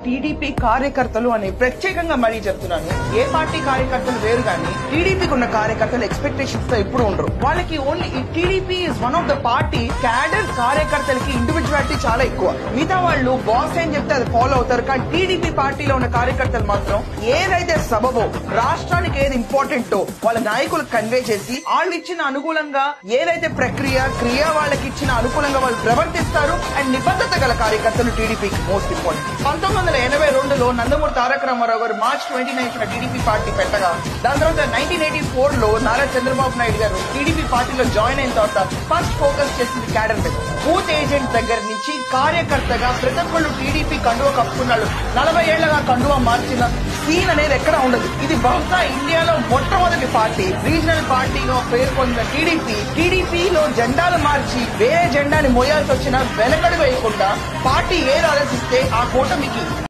TDP కార్యకర్తలు అని ప్రత్యేకంగా మరీ చెప్తున్నాను. ఏ పార్టీ కార్యకర్తలు వేరు గానీ టీడీపీకి ఉన్న కార్యకర్తలు ఎక్స్పెక్టేషన్స్ తో ఎప్పుడు ఉండరు. వాళ్ళకి ఓన్లీ ఈ TDP is one of the party. Cadre కార్యకర్తలకి ఇండివిజువాలిటీ చాలా ఎక్కువ. మిగతా వాళ్ళు బాస్ ఏం చెప్తే అది ఫాలో అవుతారు. కానీ టీడీపీ పార్టీలో ఉన్న కార్యకర్తలు మాత్రం ఏదైతే సబబో, రాష్ట్రానికి ఏది ఇంపార్టెంటో వాళ్ళ నాయకులకు కన్వే చేసి వాళ్ళు ఇచ్చిన అనుకూలంగా ఏదైతే క్రియ వాళ్ళకి ఇచ్చిన అనుకూలంగా వాళ్ళు ప్రవర్తిస్తారు. అండ్ నిబద్ధత గల కార్యకర్తలు టీడీపీకి మోస్ట్ ఇంపార్టెంట్. 1982లో నందమూరి తారక రామారావు గారు మార్చ్ 29న టీడీపీ పార్టీ పెట్టగా, దాని తర్వాత 1984లో నారా చంద్రబాబు నాయుడు గారు టీడీపీ పార్టీలో జాయిన్ అయిన తర్వాత ఫస్ట్ ఫోకస్ చేసింది క్యాడర్ మీద. బూత్ ఏజెంట్ దగ్గర నుంచి కార్యకర్తగా ప్రతి ఒక్కళ్ళు టీడీపీ కండువా కప్పుకున్నాడు. 40 ఏళ్లగా కండువా మార్చిన సీన్ అనేది ఎక్కడ ఉండదు. ఇది బహుశా ఇండియాలో మొట్టమొదటి పార్టీ. రీజనల్ పార్టీగా పేరు పొందిన టీడీపీలో జెండాలు మార్చి వేరే జెండాని మోయాల్సి వచ్చినా వెనకడు వేయకుండా పార్టీ ఏది ఆలోచిస్తే ఆ కూటమికి